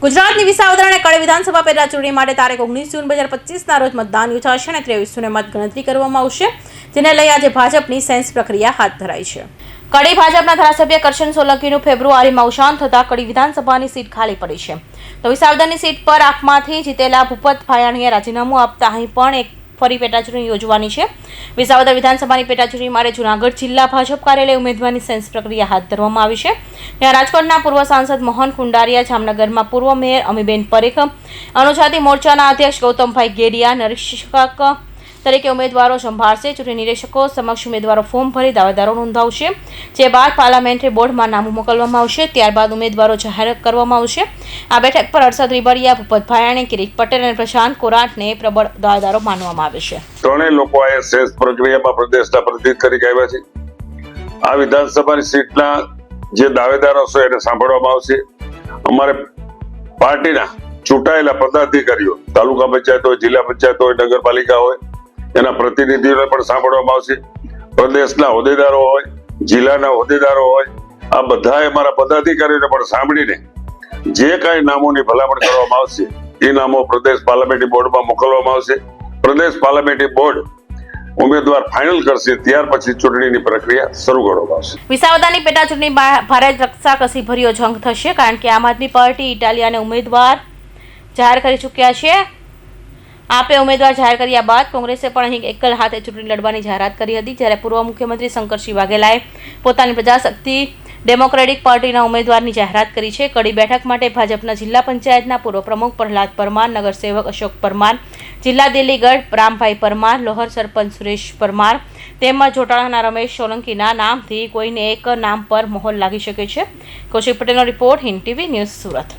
ગુજરાતની વિસાવદર અને કડી વિધાનસભા પેટા ચૂંટણી માટે તારીખ 19 જૂન 2025ના રોજ મતદાન યોજાશે અને 23 જૂને મતગણતરી કરવામાં આવશે, જેને લઈ આજે ભાજપની સેન્સ પ્રક્રિયા હાથ ધરાઈ છે. કડી ભાજપના ધારાસભ્ય કરશન સોલંકીનું ફેબ્રુઆરીમાં અવસાન થતાં કડી વિધાનસભાની સીટ ખાલી પડી છે. તો વિસાવદરની સીટ પર આંખમાંથી જીતેલા ભૂપત ભાયાણીએ રાજીનામું આપતા અહીં પણ એક ફરી પેટા ચૂંટણી યોજવાની છે. વિસાવદર વિધાનસભાની પેટા ચૂંટણી માટે જૂનાગઢ જિલ્લા ભાજપ કાર્યાલય ઉમેદવારની સેન્સ પ્રક્રિયા હાથ ધરવામાં આવી છે. ત્યાં રાજકોટના પૂર્વ સાંસદ મોહન કુંડારિયા, જામનગરમાં પૂર્વ મેયર અમીબેન પરેખ, અનુજાતિ મોરચાના અધ્યક્ષ ગૌતમભાઈ ગેડિયા નિરીક્ષક તરીકે ઉમેદવારો સંભાળશે. ચૂંટણી નિરીક્ષકો સમક્ષ ઉમેદવારો ફોર્મ ભરી દાવેદારો નોંધાવશે, જે બાદ પાર્લામેન્ટરી બોર્ડમાં નામું મોકલવામાં આવશે. ત્યારબાદ ઉમેદવારો જાહેર કરવામાં આવશે. આ બેઠક પર હર્ષદ રીબડિયા, ભૂપત ભાયાણી, કિરીટ પટેલ અને પ્રશાંત કોરાટને પ્રબળ દાવેદારો માનવામાં આવે છે. ત્રણેય લોકો આ સેન્સ પ્રક્રિયામાં પ્રદેશના પ્રતિનિધિ તરીકે આવ્યા છે. આ વિધાનસભાની સીટના જે દાવેદારો છે એને સાંભળવામાં આવશે. અમારે પાર્ટીના ચૂંટાયેલા પદાધિકારીઓ, તાલુકા પંચાયત હોય, જિલ્લા પંચાયત હોય, નગરપાલિકા હોય, એના પ્રતિનિધિઓને પણ સાંભળવામાં આવશે. પ્રદેશના હોદ્દેદારો હોય, જિલ્લાના હોદ્દેદારો હોય, આ બધા અમારા પદાધિકારીઓને પણ સાંભળીને જે કાંઈ નામોની ભલામણ કરવામાં આવશે એ નામો પ્રદેશ પાર્લામેન્ટરી બોર્ડમાં મોકલવામાં આવશે. પ્રદેશ પાર્લામેન્ટરી બોર્ડ ઉમેદવાર ફાઇનલ કરશે, ત્યાર પછી ચૂંટણીની પ્રક્રિયા શરૂ કરવામાં આવશે. વિસાવદરની પેટા ચૂંટણી ભારે રક્ષાકસી ભર્યો જંગ થશે, કારણ કે આમ આદમી પાર્ટી ઇટાલિયાને ઉમેદવાર જાહેર કરી ચૂક્યા છે. આપે ઉમેદવાર જાહેર કર્યા બાદ કોંગ્રેસે પણ અહીં એકલ હાથે ચૂંટણી લડવાની જાહેરાત કરી હતી, જ્યારે પૂર્વ મુખ્યમંત્રી શંકરસિંહ વાઘેલાએ પોતાની પ્રજાશક્તિ ડેમોક્રેટિક પાર્ટીના ઉમેદવારની જાહેરાત કરી છે. કડી બેઠક માટે ભાજપના જિલ્લા પંચાયતના પૂર્વ પ્રમુખ પ્રહલાદ પરમાર, નગરસેવક અશોક પરમાર, જિલ્લા દિલ્હીગઢ રામભાઈ પરમાર, લોહર સરપંચ સુરેશ પરમાર તેમજ જોટાણાના રમેશ સોલંકીના નામથી કોઈને એક નામ પર મોહર લાગી શકે છે. કૌશિક પટેલનો report, Hind TV news, Surat.